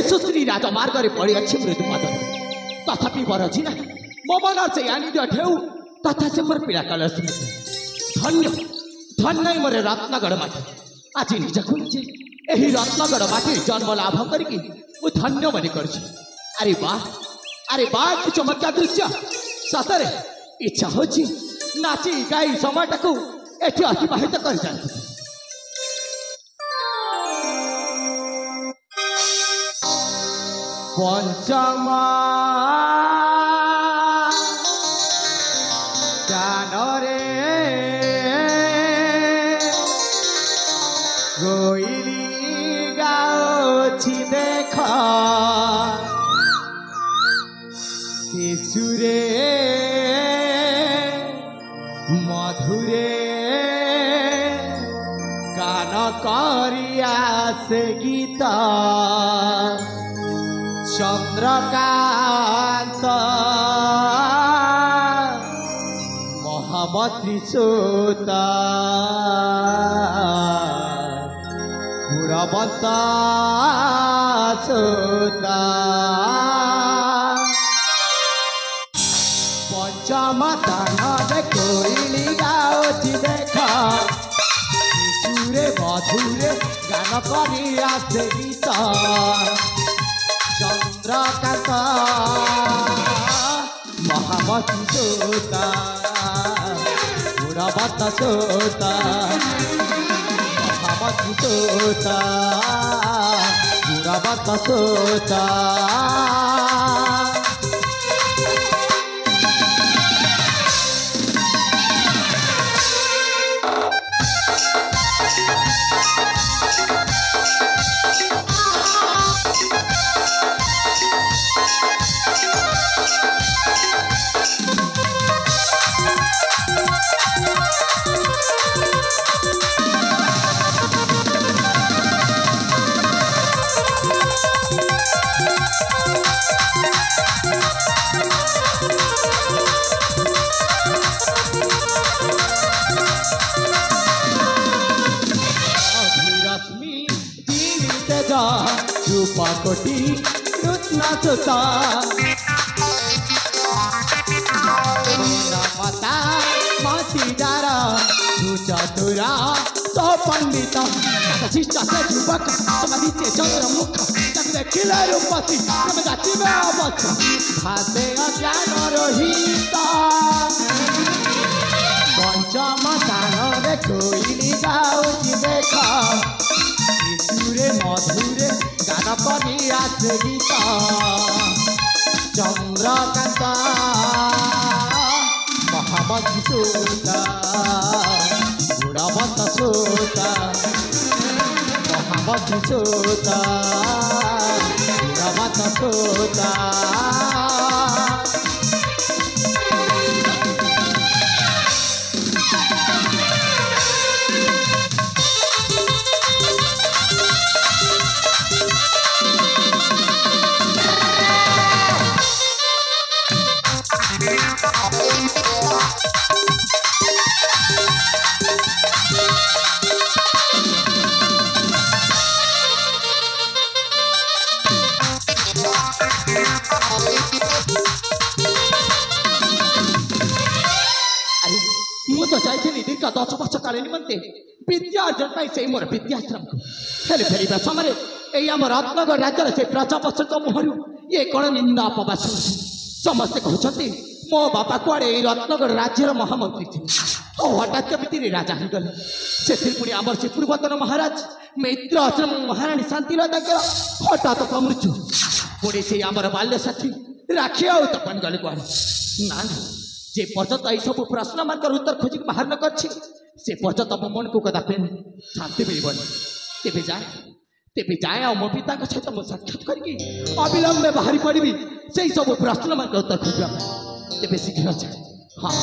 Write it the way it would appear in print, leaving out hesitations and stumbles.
सुश्री राजमार्ग में पड़ी अच्छी मृदुपादन तथापि बरजी ना मो मन से आनी ढेउ तथा से मोर पीड़ा कलर स्मृति धन्य धन्य मोर रत्नगढ़ माटी आज निजक निजे यही रत्नगढ़ माटी जन्म लाभ करके मु धन्य मन कर। अरे वाह कि चमत्कार दृश्य सतरे इच्छा हो नाची गाई समयटा को एठी अतिबाहित कर जाती। पंचमा जानरे गोइली गाओछि देख शिशुरे मधुरे गान करिया से गीत चंद्रकांत महामंत्री सुता गुणवंत सुता पंचमतान कोइली गाओछि देख शिशुरे मधुरे गान करिया से गीत चंद्रकांत महामती सोता गुणवंत सोता महामती सोता गुणवंत सोता कोटी टूटना सोता मता माती डारा चतुरा तो पंडित शिष्ट से युवक समाधि से चंद्रमुख तक देखिले रूपसी तब जाति में अवश्य भाते अज्ञान रहित पंचम स्थान रे कोइली गाउछि देख शिशुरे मधुरे गान करिया से गीत चंद्रकांत महामती सोता गुणवंत सोता महामती सोता गुणवंत सोता दीर्घ 10 वर्ष काल निमंते विद्या अर्जन से मोर विद्याश्रम को फेरी फेर समय यही आम रत्नगढ़ राज्य से प्रजापति मुहर ये कौन निंदा अपवास समस्ते कहते मो बापा कुआड़े रत्नगढ़ राज्यर महामंत्री थे हठात केमी राजा हो गले से पुणी आम से पूर्वतन महाराज मैत्र आश्रम महाराणी शांतिलता हठात मृत्यु पुणी से आमर बाल्य साथी राखी आउ तपन गले कुआड़े ना जे पर्यंत यही सब प्रश्न मान उत्तर खोजिक बाहर न कर से पर्यंत मो मन को कदापि शांति मिल तेबे जाए मो पिता सहित मो साक्षात करके अविलंबे बाहरी पड़ी से सब प्रश्न मान उत्तर खोजा तेबे शीघ्र जाए। हाँ